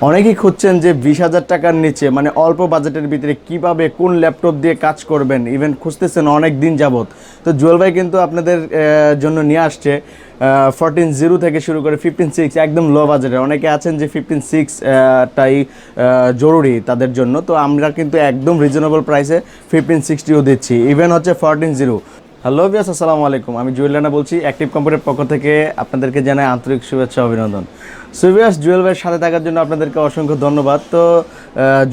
অনেকেই খুঁজছেন যে 20,000 টাকার নিচে মানে অল্প বাজেটের ভিতরে কিভাবে কোন ল্যাপটপ দিয়ে কাজ করবেন, ইভেন খুঁজতেছেন অনেক দিন যাবত। তো জুয়েল ভাই কিন্তু আপনাদের জন্য নিয়ে আসছে 14.0 থেকে শুরু করে 15.6 একদম লো বাজেটে। অনেকে আছেন যে 15.6 টাই জরুরি তাদের জন্য, তো আমরা কিন্তু একদম রিজনেবল প্রাইসে 1560ও দিচ্ছি, ইভেন হচ্ছে 14.0। হ্যালো ভিউয়ার্স, আসসালামু আলাইকুম। আমি জুয়েল রানা বলছি, অ্যাক্টিভ কম্পিউটারের পক্ষ থেকে আপনাদেরকে জানাই আন্তরিক শুভেচ্ছা অভিনন্দন। সো ভিউয়ার্স, জুয়েল ভাইয়ের সাথে থাকার জন্য আপনাদেরকে অসংখ্য ধন্যবাদ। তো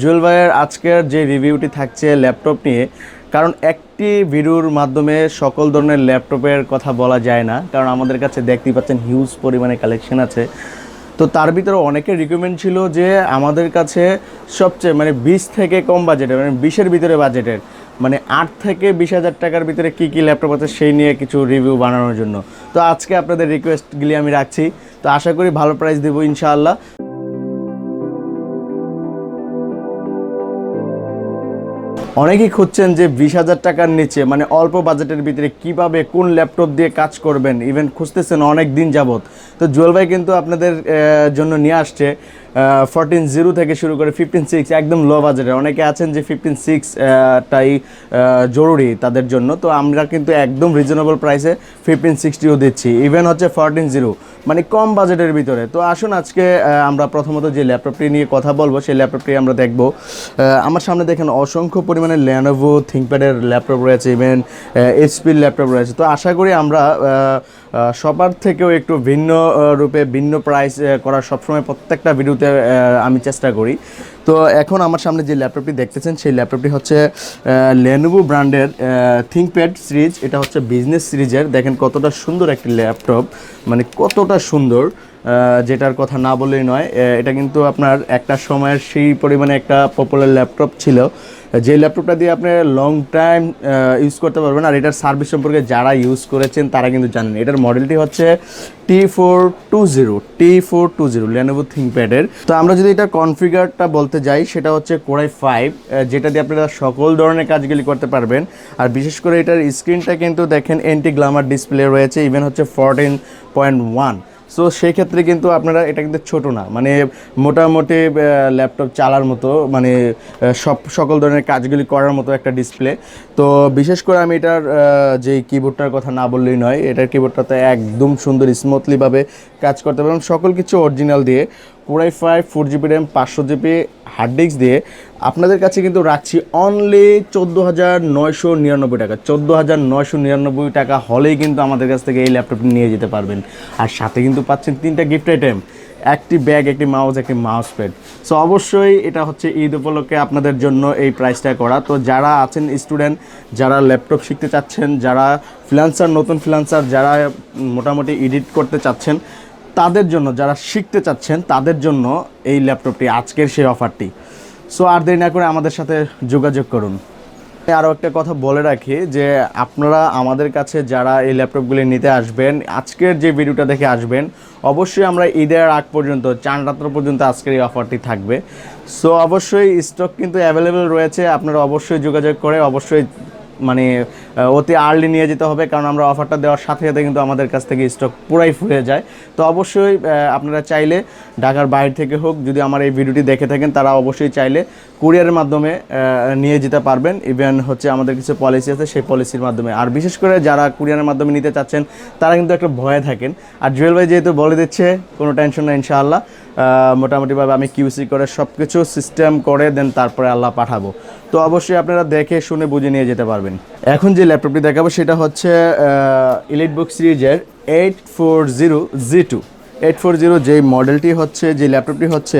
জুয়েল ভাইয়ের আজকের যে রিভিউটি থাকছে ল্যাপটপ নিয়ে, কারণ একটি ভিডিওর মাধ্যমে সকল ধরনের ল্যাপটপের কথা বলা যায় না, কারণ আমাদের কাছে দেখতেই পাচ্ছেন হিউজ পরিমাণে কালেকশন আছে। তো তার ভিতরে অনেকের রিকমেন্ড ছিল যে আমাদের কাছে সবচেয়ে মানে 20 থেকে কম বাজেটের, মানে 20-এর ভিতরে বাজেটের, মানে 8 থেকে 20,000 টাকার ভিতরে কী কী ল্যাপটপ আছে সেই নিয়ে কিছু রিভিউ বানানোর জন্য। তো আজকে আপনাদের রিকোয়েস্টগুলি আমি রাখছি, তো আশা করি ভালো প্রাইস দেবো ইনশাআল্লাহ। অনেকেই খুঁজছেন যে 20,000 টাকার নিচে মানে অল্প বাজেটের ভিতরে কিভাবে কোন ল্যাপটপ দিয়ে কাজ করবেন, ইভেন খুঁজতেছেন অনেক দিন যাবত। তো জুয়েল ভাই কিন্তু আপনাদের জন্য নিয়ে আসছে 14.0 থেকে শুরু করে 15.6 একদম লো বাজেটে। অনেকে আছেন যে 15.6 টাই জরুরি তাদের জন্য, তো আমরা কিন্তু একদম রিজনেবল প্রাইসে 1560ও দিচ্ছি, ইভেন হচ্ছে 14.0 মানে কম বাজেটের ভিতরে। তো আসুন আজকে আমরা প্রথমত যে ল্যাপটপটি নিয়ে কথা বলবো সেই ল্যাপটপটি আমরা দেখব। আমার সামনে দেখেন অসংখ্য পরিমাণে ল্যানোভো থিংকপ্যাডের ল্যাপটপ রয়েছে, ইভেন এইচপির ল্যাপটপ রয়েছে। তো আশা করি আমরা সবার থেকেও একটু ভিন্ন রূপে ভিন্ন প্রাইস করার সবসময় প্রত্যেকটা ভিডিওতে আমি চেষ্টা করি। তো এখন আমার সামনে যে ল্যাপটপটি দেখতেছেন সেই ল্যাপটপটি হচ্ছে লেনোভো ব্র্যান্ডের থিংকপ্যাড সিরিজ। এটা হচ্ছে বিজনেস সিরিজের। দেখেন কতটা সুন্দর একটি ল্যাপটপ, মানে কতটা সুন্দর, যেটার কথা না বললেই নয়। এটা কিন্তু আপনার একটা সময়ের সেই পরিমাণে একটা পপুলার ল্যাপটপ ছিল, যে ল্যাপটপটা দিয়ে আপনি লং টাইম ইউজ করতে পারবেন। আর এটার সার্ভিস সম্পর্কে যারা ইউজ করেছেন তারা কিন্তু জানেন। এটার মডেলটি হচ্ছে T420 লেনোভো থিংকপ্যাডের। তো আমরা যদি এটা কনফিগারটা বলতে যাই, সেটা হচ্ছে Core i5, যেটা দিয়ে আপনারা সকল ধরনের কাজগুলি করতে পারবেন। আর বিশেষ করে এটার স্ক্রিনটা কিন্তু দেখেন এন্টি গ্লামার ডিসপ্লে রয়েছে, ইভেন হচ্ছে 14.1। সো সেই ক্ষেত্রে কিন্তু আপনারা, এটা কিন্তু ছোটো না, মানে মোটামুটি ল্যাপটপ চালার মতো, মানে সকল ধরনের কাজগুলি করার মতো একটা ডিসপ্লে। তো বিশেষ করে আমি এটার যে কিবোর্ডটার কথা না বললেই নয়, এটার কিবোর্ডটাতে একদম সুন্দর স্মুথলিভাবে কাজ করতে পারবেন, সকল কিছু অরিজিনাল দিয়ে। Core i5 4GB RAM 500GB hard disk দিয়ে আপনাদের কাছে কিন্তু রাখছি অনলি 14,999 টাকা। 14,999 টাকা হলেই কিন্তু আমাদের কাছ থেকে এই ল্যাপটপটি নিয়ে যেতে পারবেন। আর সাথে কিন্তু পাচ্ছেন 3টা গিফট আইটেম, একটি ব্যাগ, একটি মাউস, একটি মাউস প্যাড। সো অবশ্যই এটা হচ্ছে ঈদ উপলক্ষে আপনাদের জন্য এই প্রাইসটা করা। তো যারা আছেন স্টুডেন্ট, যারা ল্যাপটপ শিখতে চাচ্ছেন, যারা ফ্রিল্যান্সার, নতুন ফ্রিল্যান্সার, যারা মোটামুটি এডিট করতে চাচ্ছেন তাদের জন্য, যারা শিখতে চাচ্ছেন তাদের জন্য এই ল্যাপটপটি, আজকের সেই অফারটি। সো আর দেরি না করে আমাদের সাথে যোগাযোগ করুন। আরও একটা কথা বলে রাখি যে আপনারা আমাদের কাছে যারা এই ল্যাপটপগুলি নিতে আসবেন, আজকের যে ভিডিওটা দেখে আসবেন, অবশ্যই আমরা ঈদের আগ পর্যন্ত 4 রাত্র পর্যন্ত আজকের এই অফারটি থাকবে। সো অবশ্যই স্টক কিন্তু অ্যাভেলেবেল রয়েছে, আপনারা অবশ্যই যোগাযোগ করে অবশ্যই মানে অতি আর্লি নিয়ে যেতে হবে, কারণ আমরা অফারটা দেওয়ার সাথে সাথে কিন্তু আমাদের কাছ থেকে স্টক পুরাই ফুরিয়ে যায়। তো অবশ্যই আপনারা চাইলে ঢাকার বাইরে থেকে হোক, যদি আমার এই ভিডিওটি দেখে থাকেন, তারা অবশ্যই চাইলে কুরিয়ারের মাধ্যমে নিয়ে যেতে পারবেন। ইভেন হচ্ছে আমাদের কিছু পলিসি আছে, সেই পলিসির মাধ্যমে। আর বিশেষ করে যারা কুরিয়ারের মাধ্যমে নিতে চাচ্ছেন তারা কিন্তু একটা ভয়ে থাকেন। আর জুয়েল ভাই যেহেতু বলে দিচ্ছে, কোনো টেনশন না, ইনশাআল্লাহ মোটামুটিভাবে আমি কিউসি করে সব কিছু সিস্টেম করে দেন তারপরে আল্লাহ পাঠাবো। তো অবশ্যই আপনারা দেখে শুনে বুঝে নিয়ে যেতে পারবেন। এখন যে ল্যাপটপটি দেখাবো সেটা হচ্ছে এলিটবুক সিরিজের 840G2। 840 যেই মডেলটি হচ্ছে, যে ল্যাপটপটি হচ্ছে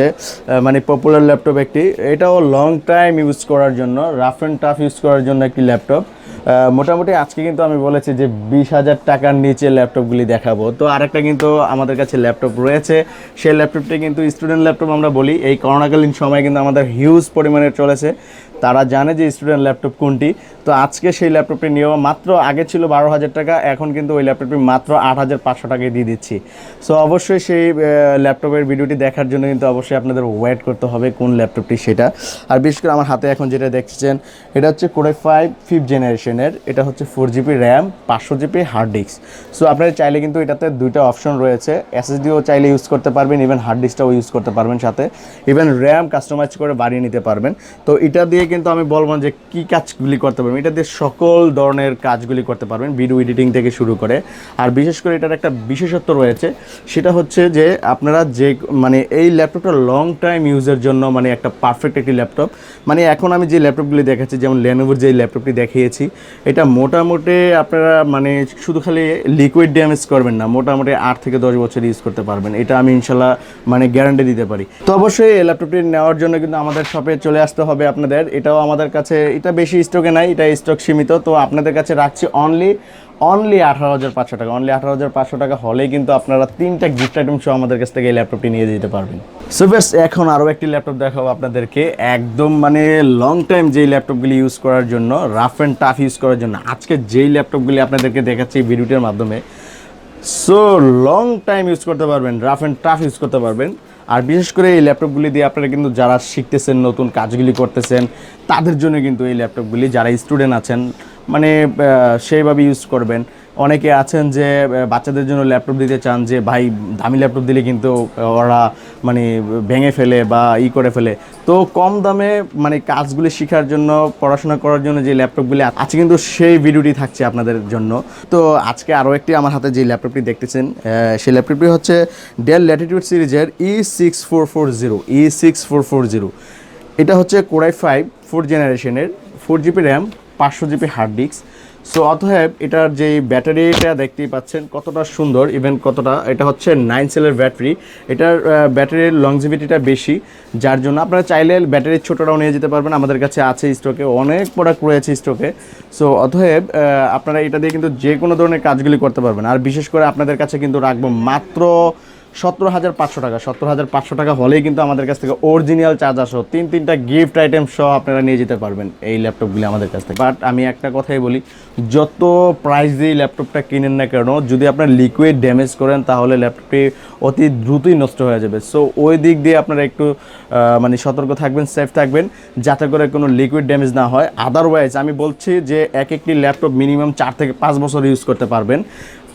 মানে পপুলার ল্যাপটপ একটি। এটাও লং টাইম ইউজ করার জন্য, রাফ অ্যান্ড টাফ ইউজ করার জন্য একটি ল্যাপটপ। মোটামুটি আজকে কিন্তু আমি বলেছি যে 20,000 টাকার নিচে ল্যাপটপগুলি দেখাবো। তো আরেকটা কিন্তু আমাদের কাছে ল্যাপটপ রয়েছে, সেই ল্যাপটপটি কিন্তু স্টুডেন্ট ল্যাপটপ আমরা বলি। এই করোনাকালীন সময় কিন্তু আমাদের হিউজ পরিমাণে চলেছে, তারা জানে যে স্টুডেন্ট ল্যাপটপ কোনটি। তো আজকে সেই ল্যাপটপটি নিয়েও মাত্র, আগে ছিল 12,000 টাকা, এখন কিন্তু ওই ল্যাপটপটি মাত্র 8,500 টাকায় দিয়ে দিচ্ছি। সো অবশ্যই সেই ল্যাপটপের ভিডিওটি দেখার জন্য কিন্তু অবশ্যই আপনাদের ওয়েট করতে হবে কোন ল্যাপটপটি সেটা। আর বিশেষ করে আমার হাতে এখন যেটা দেখছেন, এটা হচ্ছে Core i5 5th জেনারেশন। জেনারেশনের, এটা হচ্ছে 4GB RAM 500GB hard disk. So আপনারা চাইলে কিন্তু এটাতে দুইটা অপশন রয়েছে, এসএসডিও চাইলে ইউজ করতে পারবেন, ইভেন হার্ড ডিস্কটাও ইউজ করতে পারবেন, সাথে ইভেন র্যাম কাস্টমাইজ করে বাড়িয়ে নিতে পারবেন। তো এটা দিয়ে কিন্তু আমি বলবো যে কী কাজগুলি করতে পারবেন, এটা দিয়ে সকল ধরনের কাজগুলি করতে পারবেন, ভিডিও এডিটিং থেকে শুরু করে। আর বিশেষ করে এটার একটা বিশেষত্ব রয়েছে, সেটা হচ্ছে যে আপনারা যে মানে এই ল্যাপটপটা লং টাইম ইউজের জন্য মানে একটা পারফেক্ট একটি ল্যাপটপ। মানে এখন আমি যে ল্যাপটপগুলি দেখাচ্ছি, যেমন লেনোভোর যে ল্যাপটপটি দেখিয়েছি, এটা মোটামুটি আপনারা মানে শুধু খালি লিকুইড ড্যামেজ করবেন না, মোটামুটি 8 থেকে 10 বছর ইউজ করতে পারবেন, এটা আমি ইনশাল্লাহ মানে গ্যারান্টি দিতে পারি। তো অবশ্যই এই ল্যাপটপটি নেওয়ার জন্য কিন্তু আমাদের শপে চলে আসতে হবে আপনাদের। এটাও আমাদের কাছে, এটা বেশি স্টকে নাই, এটা স্টক সীমিত। তো আপনাদের কাছে রাখছি অনলি 18,500 টাকা। অনলি 18,500 টাকা হলেই কিন্তু আপনারা 3টা গিফট আইটেম সহ আমাদের কাছ থেকে এই ল্যাপটপটি নিয়ে যেতে পারবেন। সো বেস্ট, এখন আরও একটি ল্যাপটপ দেখাবো আপনাদেরকে, একদম মানে লং টাইম যেই ল্যাপটপগুলি ইউজ করার জন্য, রাফ অ্যান্ড টাফ ইউজ করার জন্য আজকে যেই ল্যাপটপগুলি আপনাদেরকে দেখাচ্ছি এই ভিডিওটির মাধ্যমে। সো লং টাইম ইউজ করতে পারবেন, রাফ অ্যান্ড টাফ ইউজ করতে পারবেন। আর বিশেষ করে এই ল্যাপটপগুলি দিয়ে আপনারা কিন্তু যারা শিখতেছেন, নতুন কাজগুলি করতেছেন, তাদের জন্য কিন্তু এই ল্যাপটপগুলি, যারা স্টুডেন্ট আছেন মানে সেইভাবে ইউজ করবেন। অনেকে আছেন যে বাচ্চাদের জন্য ল্যাপটপ দিতে চান, যে ভাই দামি ল্যাপটপ দিলে কিন্তু ওরা মানে ভেঙে ফেলে বা করে ফেলে। তো কম দামে মানে কাজগুলি শেখার জন্য, পড়াশোনা করার জন্য যে ল্যাপটপগুলি আছে, কিন্তু সেই ভিডিওটি থাকছে আপনাদের জন্য। তো আজকে আরও একটি আমার হাতে যে ল্যাপটপটি দেখতেছেন, সেই ল্যাপটপটি হচ্ছে ডেল ল্যাটিটিউড সিরিজের E6440। এটা হচ্ছে কোরাই 5 4th জেনারেশনের, 4GB RAM 500GB hard disk. So অতএব এটার যে ব্যাটারিটা দেখতেই পাচ্ছেন কতটা সুন্দর, ইভেন কতটা, এটা হচ্ছে 9 সেলের ব্যাটারি। এটার ব্যাটারির লংজিভিটিটা বেশি, যার জন্য আপনারা চাইলে ব্যাটারির ছোটোটাও নিয়ে যেতে পারবেন। আমাদের কাছে আছে স্টকে, অনেক প্রোডাক্ট রয়েছে স্টকে। সো অতএব আপনারা এটা দিয়ে কিন্তু যে কোনো ধরনের কাজগুলি করতে পারবেন। আর বিশেষ করে আপনাদের কাছে কিন্তু রাখবো মাত্র 17,500 টাকা। 17,500 টাকা হলেই কিন্তু আমাদের কাছ থেকে অরিজিনাল চার্জার সহ 3টা গিফট আইটেম সহ আপনারা নিয়ে যেতে পারবেন এই ল্যাপটপগুলি আমাদের কাছ থেকে। বাট আমি একটা কথাই বলি, যত প্রাইস দিয়ে ল্যাপটপটা কিনেন না কেন, যদি আপনার লিকুইড ড্যামেজ করেন তাহলে ল্যাপটপটি অতি দ্রুতই নষ্ট হয়ে যাবে। সো ওই দিক দিয়ে আপনারা একটু মানে সতর্ক থাকবেন, সেফ থাকবেন, যাতে করে কোনো লিকুইড ড্যামেজ না হয়। আদারওয়াইজ আমি বলছি যে একটি ল্যাপটপ মিনিমাম 4 থেকে 5 বছর ইউজ করতে পারবেন।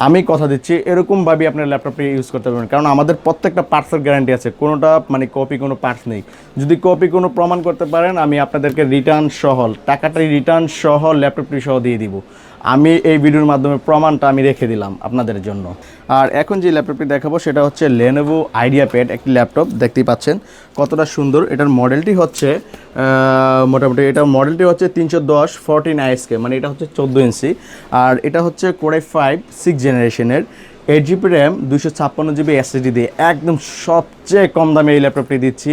আমি কথা দিচ্ছি এরকমভাবে আপনার ল্যাপটপটি ইউজ করতে পারবেন, কারণ আমাদের প্রত্যেকটা পার্টসের গ্যারান্টি আছে, কোনোটা মানে কপি কোনো পার্টস নেই। যদি কপি কোনো প্রমাণ করতে পারেন, আমি আপনাদেরকে রিটার্ন সহ, টাকাটা রিটার্ন সহ ল্যাপটপটি সহ দিয়ে দিব। আমি এই ভিডিওর মাধ্যমে প্রমাণটা আমি রেখে দিলাম আপনাদের জন্য। আর এখন যে ল্যাপটপটি দেখাবো সেটা হচ্ছে লেনোভো আইডিয়াপ্যাড, একটি ল্যাপটপ দেখতেই পাচ্ছেন কতটা সুন্দর। এটার মডেলটি হচ্ছে মোটামুটি, এটার মডেলটি হচ্ছে 310 14 ISK, মানে এটা হচ্ছে 14 ইঞ্চি। আর এটা হচ্ছে কোরাই 5 6th জেনারেশনের, 8GB র্যাম 256GB SSD দিয়ে একদম সবচেয়ে কম দামে এই ল্যাপটপটি দিচ্ছি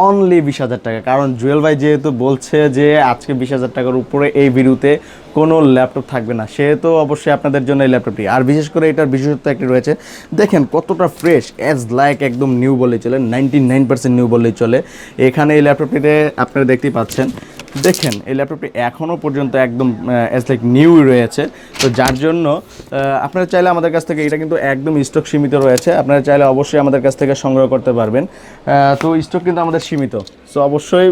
অনলি 20,000 টাকা। কারণ জুয়েল ভাই যেহেতু বলছে যে আজকে 20,000 টাকার উপরে এই ভিডিওতে কোনো ল্যাপটপ থাকবে না, সেহেতু অবশ্যই আপনাদের জন্য এই ল্যাপটপটি। আর বিশেষ করে এটার বিশেষত্ব একটি রয়েছে, দেখেন কতটা ফ্রেশ, অ্যাজ লাইক একদম নিউ বললেই চলে, 99% নিউ বললেই চলে। এখানে এই ল্যাপটপটিতে আপনারা দেখতেই পাচ্ছেন, দেখেন এই ল্যাপটপটি এখনও পর্যন্ত একদম অ্যাজ লাইক নিউ রয়েছে। তো যার জন্য আপনারা চাইলে আমাদের কাছ থেকে, এটা কিন্তু একদম স্টক সীমিত রয়েছে, আপনারা চাইলে অবশ্যই আমাদের কাছ থেকে সংগ্রহ করতে পারবেন। তো স্টক কিন্তু আমাদের সীমিত। সো অবশ্যই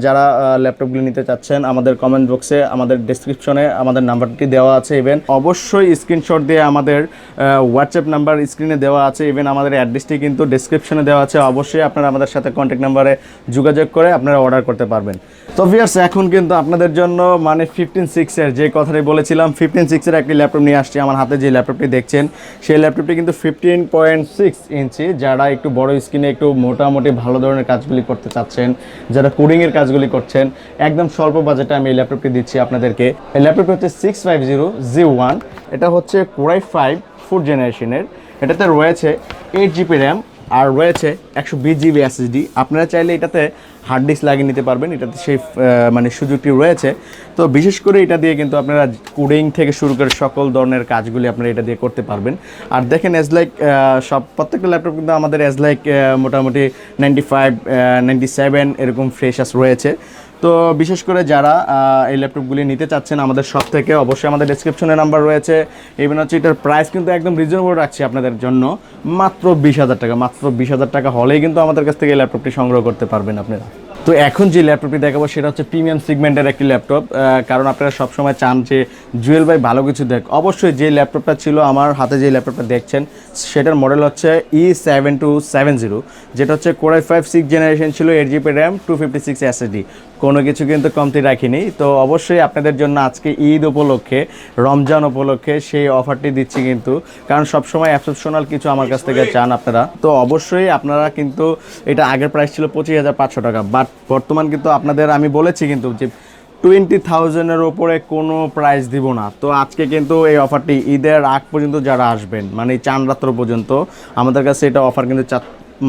যারা ল্যাপটপগুলি নিতে চাচ্ছেন, আমাদের কমেন্ট বক্সে, আমাদের ডেসক্রিপশনে আমাদের নাম্বারটি দেওয়া আছে, ইভেন অবশ্যই স্ক্রিনশট দিয়ে আমাদের হোয়াটসঅ্যাপ নাম্বার স্ক্রিনে দেওয়া আছে, ইভেন আমাদের অ্যাড্রেসটি কিন্তু ডেসক্রিপশনে দেওয়া আছে। অবশ্যই আপনারা আমাদের সাথে কন্ট্যাক্ট নাম্বারে যোগাযোগ করে আপনারা অর্ডার করতে পারবেন। তো ভিউয়ার্স, এখন কিন্তু আপনাদের জন্য মানে 15/6 যে কথাটি বলেছিলাম, 15/6 একটি ল্যাপটপ নিয়ে আসছি। আমার হাতে যে ল্যাপটপটি দেখছেন, সেই ল্যাপটপটি কিন্তু 15.6 ইঞ্চি। যারা একটু বড় স্ক্রিনে একটু মোটামুটি ভালো ধরনের কাজগুলি করতে চাচ্ছেন, যারা কোডিংয়ের কাজগুলি করছেন, একদম স্বল্প বাজেটে আমি এই ল্যাপটপটি দিচ্ছি আপনাদেরকে। এই ল্যাপটপটি হচ্ছে 650G1, এটা হচ্ছে কোরাই 5 4th জেনারেশনের। এটাতে রয়েছে 8GB র্যাম আর রয়েছে 120GB SSD। আপনারা চাইলে এটাতে হার্ড ডিস্ক লাগিয়ে নিতে পারবেন, এটাতে সেই মানে সুযোগটি রয়েছে। তো বিশেষ করে এটা দিয়ে কিন্তু আপনারা কোডিং থেকে শুরু করে সকল ধরনের কাজগুলি আপনারা এটা দিয়ে করতে পারবেন। আর দেখেন অ্যাজ লাইক প্রত্যেকটা ল্যাপটপ কিন্তু আমাদের অ্যাজ লাইক মোটামুটি 95 97 এরকম ফ্রেশার্স রয়েছে। তো বিশেষ করে যারা এই ল্যাপটপগুলি নিতে চাচ্ছেন আমাদের শপ থেকে, অবশ্যই আমাদের ডেসক্রিপশনে নাম্বার রয়েছে। ইভেন হচ্ছে এটার প্রাইস কিন্তু একদম রিজনেবল রাখছি আপনাদের জন্য, মাত্র 20,000 টাকা। মাত্র 20,000 টাকা হলেই কিন্তু আমাদের কাছ থেকে এই ল্যাপটপটি সংগ্রহ করতে পারবেন আপনারা। তো এখন যে ল্যাপটপটি দেখাবো সেটা হচ্ছে প্রিমিয়াম সেগমেন্টের একটি ল্যাপটপ, কারণ আপনারা সবসময় চান যে জুয়েল ভাই ভালো কিছু দেখ। অবশ্যই যে ল্যাপটপটা ছিল আমার হাতে, যে ল্যাপটপটা দেখছেন সেটার মডেল হচ্ছে E7270, যেটা হচ্ছে কোরাই 5 6th জেনারেশন ছিল, 8GB র্যাম, 256 SSD, কোনো কিছু কিন্তু কমতি রাখিনি। তো অবশ্যই আপনাদের জন্য আজকে ঈদ উপলক্ষে, রমজান উপলক্ষে সেই অফারটি দিচ্ছি কিন্তু, কারণ সবসময় এক্সেপশনাল কিছু আমার কাছ থেকে চান আপনারা। তো অবশ্যই আপনারা কিন্তু, এটা আগের প্রাইস ছিল 25,500 টাকা, বাট বর্তমান কিন্তু আপনাদের আমি বলেছি কিন্তু যে 20,000-এর ওপরে কোনো প্রাইস দিব না। তো আজকে কিন্তু এই অফারটি ঈদের আগ পর্যন্ত যারা আসবেন, মানে চান রাত্র পর্যন্ত আমাদের কাছে এটা অফার কিন্তু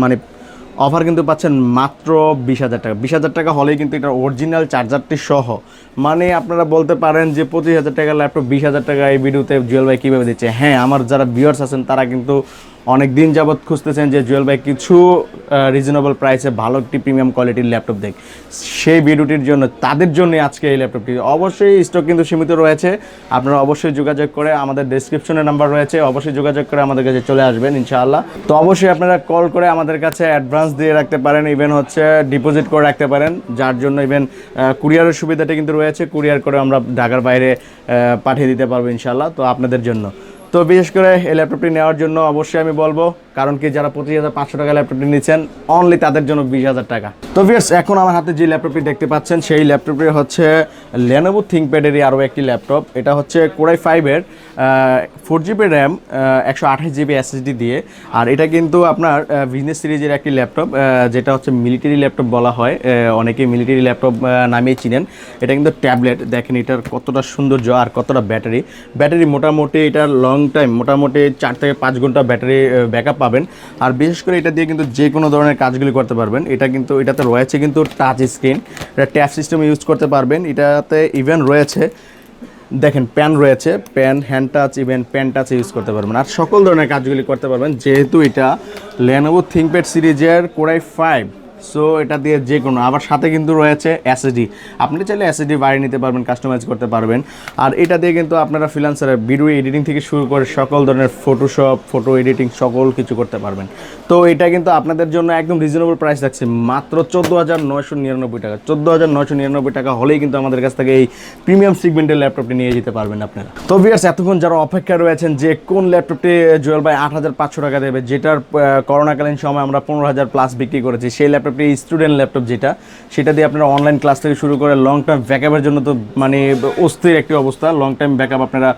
মানে অফার কিন্তু পাচ্ছেন মাত্র 20,000 টাকা। 20,000 টাকা হলেই কিন্তু এটা অরিজিনাল চার্জারটি সহ, মানে আপনারা বলতে পারেন যে 25,000 টাকার ল্যাপটপ 20,000 টাকা এই ভিডিওতে জুয়েল ভাই কীভাবে দিচ্ছে। হ্যাঁ, আমার যারা ভিউয়ার্স আছেন তারা কিন্তু অনেক দিন যাবৎ খুঁজতেছেন যে জুয়েল ভাই কিছু রিজনেবল প্রাইসে ভালো একটি প্রিমিয়াম কোয়ালিটির ল্যাপটপ দেখ। সেই ভিডিওটির জন্য, তাদের জন্য আজকে এই ল্যাপটপটি। অবশ্যই স্টক কিন্তু সীমিত রয়েছে, আপনারা অবশ্যই যোগাযোগ করে, আমাদের ডেসক্রিপশনে নাম্বার রয়েছে, অবশ্যই যোগাযোগ করে আমাদের কাছে চলে আসবেন ইনশাআল্লাহ। তো অবশ্যই আপনারা কল করে আমাদের কাছে অ্যাডভান্স দিয়ে রাখতে পারেন, ইভেন হচ্ছে ডিপোজিট করে রাখতে পারেন, যার জন্য ইভেন কুরিয়ারের সুবিধাটা কিন্তু রয়েছে। কুরিয়ার করে আমরা ঢাকার বাইরে পাঠিয়ে দিতে পারবো ইনশাআল্লাহ, তো আপনাদের জন্য। তো বিশেষ করে এই ল্যাপটপটি নেওয়ার জন্য অবশ্যই আমি বলবো, কারণ কি যারা 25,500 টাকা ল্যাপটপটি নিচ্ছেন অনলি তাদের জন্য 20,000 টাকা। তো ভিউয়ার্স, এখন আমার হাতে যে ল্যাপটপটি দেখতে পাচ্ছেন সেই ল্যাপটপটি হচ্ছে লেনোভো থিংকপ্যাডেরই আরও একটি ল্যাপটপ। এটা হচ্ছে core i 5-এর 4GB RAM, 128GB SSD দিয়ে। আর এটা কিন্তু আপনার বিজনেস সিরিজের একটি ল্যাপটপ, যেটা হচ্ছে মিলিটারি ল্যাপটপ বলা হয়, অনেকেই মিলিটারি ল্যাপটপ নামেই চিনেন। এটা কিন্তু ট্যাবলেট, দেখেন এটার কতটা সৌন্দর্য আর কতটা ব্যাটারি মোটামুটি এটার লং টাইম, মোটামুটি 4 থেকে 5 ঘন্টা ব্যাটারি ব্যাকআপ পাবেন। আর বিশেষ করে এটা দিয়ে কিন্তু যে কোনো ধরনের কাজগুলি করতে পারবেন। এটা কিন্তু, এটাতে রয়েছে কিন্তু টাচ স্ক্রিন, এটা ট্যাব সিস্টেম ইউজ করতে পারবেন। এটাতে ইভেন রয়েছে, দেখেন প্যান রয়েছে, pan, hand touch, even pan touch use করতে পারবেন, আর সকল ধরনের কাজগুলি করতে পারবেন। যেহেতু এটা লেনোভো থিংকপ্যাড সিরিজের কোরাই 5, সো এটা দিয়ে যে কোনো, আবার সাথে কিন্তু রয়েছে SSD, আপনি চাইলে SSD বাড়িয়ে নিতে পারবেন, কাস্টমাইজ করতে পারবেন। আর এটা দিয়ে কিন্তু আপনারা ফ্রিল্যান্সারের ভিডিও এডিটিং থেকে শুরু করে সকল ধরনের ফটোশপ, ফটো এডিটিং সকল কিছু করতে পারবেন। তো এটা কিন্তু আপনাদের জন্য একদম রিজনেবল প্রাইস রাখছে, মাত্র 14,999 টাকা। 14,999 টাকা হলেই কিন্তু আমাদের কাছ থেকে এই প্রিমিয়াম সেগমেন্টের ল্যাপটপটি নিয়ে যেতে পারবেন আপনারা। তো ভিউয়ার্স, এতক্ষণ যারা অপেক্ষা রয়েছেন যে কোন ল্যাপটপটি জুয়েল ভাই 8,500 টাকা দেবে, যেটার করোনাকালীন সময় আমরা 15,000 প্লাস বিক্রি করেছি, সেই ল্যাপটপটি স্টুডেন্ট ল্যাপটপ, সেটা দিয়ে আপনারা অনলাইন ক্লাস থেকে শুরু করে লং টাইম ব্যাকআপের জন্য তো মানে অস্থির একটি অবস্থা। লং টাইম ব্যাকআপ আপনারা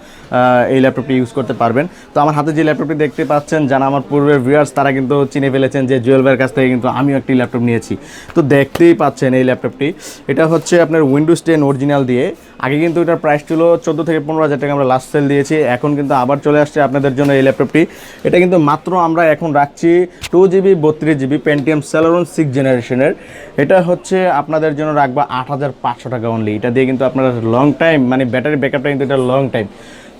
এই ল্যাপটপটি ইউজ করতে পারবেন। তো আমার হাতে যে ল্যাপটপটি দেখতে পাচ্ছেন, যারা আমার পূর্বের ভিউয়ার্স তারা কিন্তু চিনে ফেলেছেন যে জুয়েল ভাইয়ের কাছ থেকে কিন্তু আমিও একটি ল্যাপটপ নিয়েছি। তো দেখতেই পাচ্ছেন এই ল্যাপটপটি, এটা হচ্ছে আপনার উইন্ডোজ 10 অরিজিনাল দিয়ে। আগে কিন্তু এটার প্রাইস ছিল 14 থেকে 15,000 টাকা, আমরা লাস্ট সেল দিয়েছি। এখন কিন্তু আবার চলে আসছে আপনাদের জন্য এই ল্যাপটপটি। এটা কিন্তু মাত্র আমরা এখন রাখছি 2GB 32GB পেন্টিয়াম সেলেরন 6 জেনারেশনের। এটা হচ্ছে আপনাদের জন্য রাখবো 8,500 টাকা অনলি। এটা দিয়ে কিন্তু আপনারা লং টাইম, মানে ব্যাটারি ব্যাকআপটা কিন্তু এটা লং টাইম।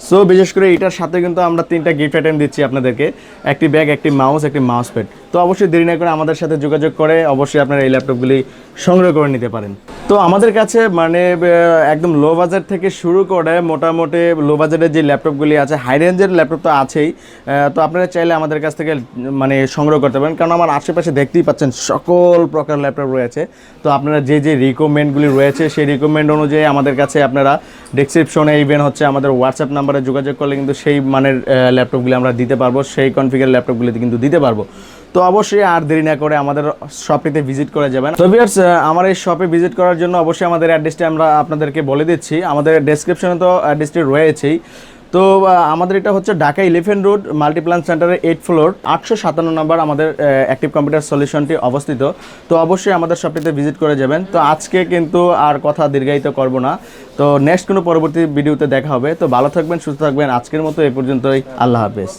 সো বিশেষ করে এটার সাথে কিন্তু আমরা 3টা গিফট আইটেম দিচ্ছি আপনাদেরকে, একটি ব্যাগ, একটি মাউস, একটি মাউস প্যাড। তো অবশ্যই দেরি না করে আমাদের সাথে যোগাযোগ করে অবশ্যই আপনারা এই ল্যাপটপগুলি সংগ্রহ করে নিতে পারেন। তো আমাদের কাছে মানে একদম লো বাজেট থেকে শুরু করে মোটামুটি লো বাজেটের যে ল্যাপটপগুলি আছে, হাই রেঞ্জের ল্যাপটপ তো আছেই। তো আপনারা চাইলে আমাদের কাছ থেকে মানে সংগ্রহ করতে পারেন, কারণ আমার আশেপাশে দেখতেই পাচ্ছেন সকল প্রকার ল্যাপটপ রয়েছে। তো আপনারা যে যে রিকমেন্ডগুলি রয়েছে সেই রিকমেন্ড অনুযায়ী আমাদের কাছে আপনারা ডেসক্রিপশনে ইভেন হচ্ছে আমাদের হোয়াটসঅ্যাপ নাম্বারে যোগাযোগ করলে কিন্তু সেই মানের ল্যাপটপগুলি আমরা দিতে পারবো, সেই কনফিগার ল্যাপটপগুলি কিন্তু দিতে পারবো। তো অবশ্যই আর দেরি না করে আমাদের শপটিতে ভিজিট করে যাবেন। তো ভিউয়ার্স, আমার এই শপে ভিজিট করার জন্য অবশ্যই আমাদের অ্যাড্রেসটি আমরা আপনাদেরকে বলে দিচ্ছি, আমাদের ডেসক্রিপশনে তো অ্যাড্রেসটি রয়েছেই। তো আমাদের এটা হচ্ছে ঢাকা 11 রোড মাল্টিপ্লান সেন্টারের 8th ফ্লোর, 857 নম্বর আমাদের অ্যাক্টিভ কম্পিউটার সলিউশনটি অবস্থিত। তো অবশ্যই আমাদের শপটিতে ভিজিট করে যাবেন। তো আজকে কিন্তু আর কথা দীর্ঘায়িত করব না, তো নেক্সট কোনো পরবর্তী ভিডিওতে দেখা হবে। তো ভালো থাকবেন, সুস্থ থাকবেন, আজকের মতো এই পর্যন্তই, আল্লাহ হাফেজ।